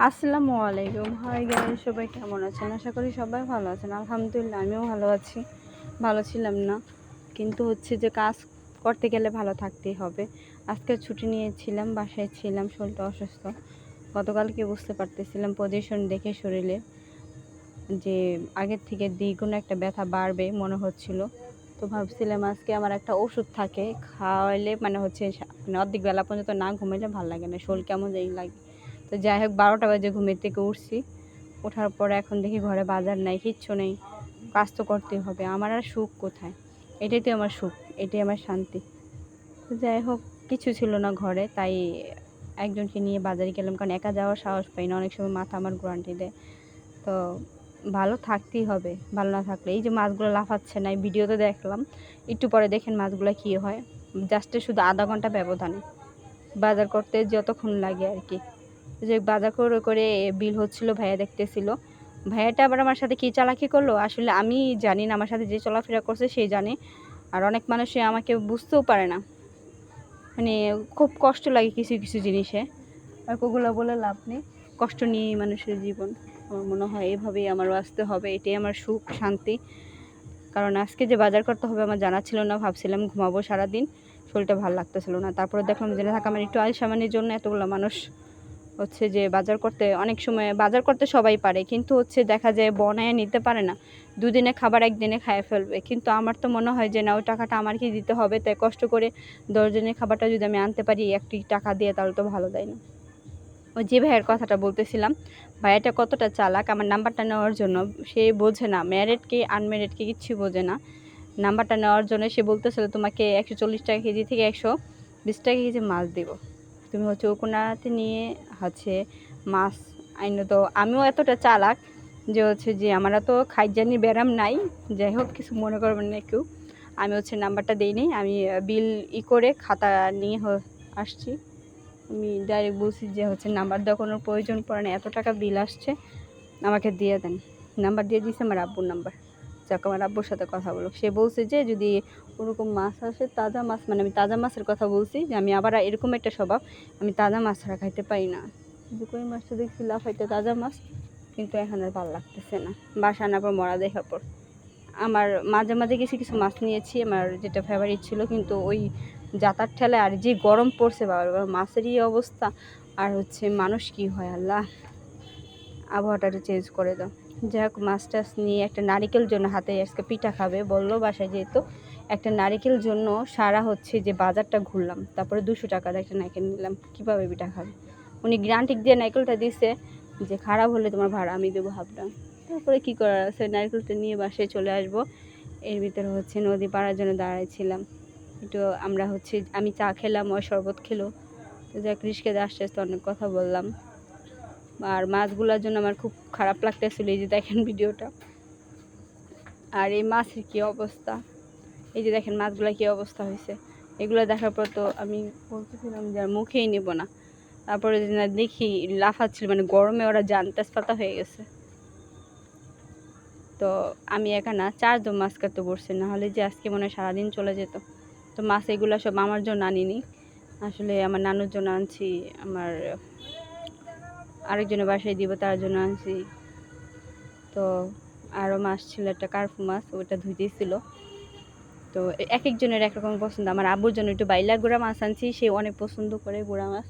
আসসালামু আলাইকুম। Hi guys, সবাই কেমন আছেন? আশা করি সবাই ভালো আছেন। আলহামদুলিল্লাহ আমিও ভালো আছি। ভালো ছিলাম না, কিন্তু হচ্ছে যে কাজ করতে গেলে ভালো থাকতেই হবে। আজকে ছুটি নিয়েছিলাম, বাসায় ছিলাম, শরীরটা অসুস্থ। গতকালকে বুঝতে পারতেছিলাম পজিশন দেখে শরীরে যে আগের থেকে দ্বিগুণ একটা ব্যথা বাড়বে মনে হচ্ছিল। তো ভাবছিলাম আজকে আমার একটা ওষুধ থাকে, খাওয়াইলে মানে হচ্ছে মানে অর্ধেক বেলা পর্যন্ত না ঘুমাইলে ভালো লাগে না, শরীর কেমন জানি লাগে। তো যাই হোক 12টা বাজে ঘুমের থেকে উঠছি। ওঠার পরে এখন দেখি ঘরে বাজার নাই, কিচ্ছু নেই। কাজ তো করতেই হবে, আমার আর সুখ কোথায়? এটাই তো আমার সুখ, এটাই আমার শান্তি। তো যাই হোক, কিছু ছিল না ঘরে, তাই একজনকে নিয়ে বাজারে গেলাম, কারণ একা যাওয়ার সাহস পাই না, অনেক সময় মাথা আমার গ্রান্টি দেয়। তো ভালো থাকতেই হবে, ভালো না থাকলে এই যে মাছগুলো লাফাচ্ছে না, এই ভিডিওতে দেখলাম। একটু পরে দেখেন মাছগুলো কী হয়। জাস্টে শুধু আধা ঘন্টা ব্যবধানে বাজার করতে যতক্ষণ লাগে আর কি। যে বাজার করে করে বিল হচ্ছিল, ভাইয়া দেখতেছিল। ভাইয়াটা আবার আমার সাথে কী চালাকি করলো আসলে আমি জানি না, আমার সাথে যে চলাফেরা করছে সেই জানে। আর অনেক মানুষই আমাকে বুঝতেও পারে না, মানে খুব কষ্ট লাগে কিছু কিছু জিনিসে। আর ওগুলো বলে লাভ নেই, কষ্ট নিয়েই মানুষের জীবন। আমার মনে হয় এভাবেই আমার বাঁচতে হবে, এটাই আমার সুখ শান্তি। কারণ আজকে যে বাজার করতে হবে আমার জানা ছিল না, ভাবছিলাম ঘুমাবো সারাদিন, শরীরটা ভালো লাগতেছিল না। তারপরে দেখলাম জেনে থাকা আমার একটু আলসামানির জন্য এতগুলো মানুষ হচ্ছে যে বাজার করতে, অনেক সময় বাজার করতে সবাই পারে, কিন্তু হচ্ছে দেখা যায় বনায় নিতে পারে না। দুদিনে খাবার একদিনে খায় ফেলবে, কিন্তু আমার তো মনে হয় যে না, ওই টাকাটা আমার কি দিতে হবে, তাই কষ্ট করে 10 দিনের খাবারটা যদি আমি আনতে পারি একটি টাকা দিয়ে, তাহলে তো ভালো, তাই না? ওই যে ভাইয়ের কথাটা বলতেছিলাম, ভাইয়াটা কতটা চালাক আমার নাম্বারটা নেওয়ার জন্য। সে বোঝে না ম্যারিড কি আনম্যারিড কি, কিচ্ছু বোঝে না। নাম্বারটা নেওয়ার জন্য সে বলতেছিল তোমাকে 140 টাকা কেজি থেকে 120 টাকা কেজি মাছ দিব, তুমি হচ্ছে ওকোনাতে নিয়ে হচ্ছে মাছ আইনো। তো আমিও এতটা চালাক যে হচ্ছে যে আমরা তো খাইজানি ব্যারাম নাই, যাই হোক কিছু মনে করবেন না কেউ। আমি হচ্ছে নাম্বারটা দিইনি, আমি বিল করে খাতা নিয়ে আসছি। আমি ডাইরেক্ট বলছি যে হচ্ছে নাম্বার দেওয়ার কোনো প্রয়োজন পড়ে না, এত টাকা বিল আসছে, আমাকে দিয়ে দেন। নাম্বার দিয়ে দিয়েছে আমার আব্বুর নাম্বার। যাক, আমার আব্বুর সাথে কথা বলো। সে বলছে যে যদি ওরকম মাছ আসে, তাজা মাছ, মানে আমি তাজা মাছের কথা বলছি, যে আমি আবার এরকম একটা স্বভাব, আমি তাজা মাছ ছাড়া খাইতে পারি না। কিন্তু কই মাছটা দেখছি লাফাইতে তাজা মাছ, কিন্তু এখন আর ভালো লাগতেছে না। বাসা আনার পর মরা দেখার পর আমার মাঝে মাঝে কিছু কিছু মাছ নিয়েছি, আমার যেটা ফেভারিট ছিল, কিন্তু ওই যাতার ঠেলে আর যে গরম পড়ছে বাবা, মাছেরই অবস্থা। আর হচ্ছে মানুষ কি হয় আল্লাহ, আবহাওয়াটা একটু চেঞ্জ করে দাও। যাই হোক, মাছ টাছ নিয়ে একটা নারিকেল জন্য হাতে আজকে পিঠা খাবে বললো বাসায়, যেহেতু একটা নারিকেল জন্য সারা হচ্ছে যে বাজারটা ঘুরলাম, তারপরে 200 টাকার একটা নারকেল নিলাম। কীভাবে পিঠা খাবে? উনি গ্রান্টিক দিয়ে নারকেলটা দিছে যে খারাপ হলে তোমার ভাড়া আমি দেবো হাফটা। তারপরে কী করার আছে, নারকেলটা নিয়ে বাসায় চলে আসবো। এর ভিতরে হচ্ছে নদী পাড়ার জন্য দাঁড়াইছিলাম একটু, আমরা হচ্ছে আমি চা খেলাম, ওই শরবত খেলো। তো যাক, রিস্কেতে আস্তে আস্তে অনেক কথা বললাম। আর মাছগুলোর জন্য আমার খুব খারাপ লাগতেছিল, এই যে দেখেন ভিডিওটা। আর এই মাছের কি অবস্থা, এই যে দেখেন মাছগুলো কি অবস্থা হয়েছে। এগুলো দেখার পর তো আমি বলতেছিলাম যে আর মুখেই নেব না। তারপরে না দেখি লাফাচ্ছিল, মানে গরমে ওরা জান তেজপাতা হয়ে গেছে। তো আমি একা না, 4 জন মাছ কাটতে বসছে, না হলে যে আজকে মনে হয় সারাদিন চলে যেত। তো মাছ এগুলো সব আমার জন্য আনিনি, আসলে আমার নানুর জন্য আনছি, আমার আরেকজনের বাসায় দিব তার জন্য আনছি। তো আরও মাছ ছিল, একটা কার্পু মাছ, ওটা ধুইতেছিল। তো এক একজনের একরকম পছন্দ। আমার আব্বুর জন্য একটু বাইলা গুঁড়া মাছ আনছি, সে অনেক পছন্দ করে গুঁড়া মাছ।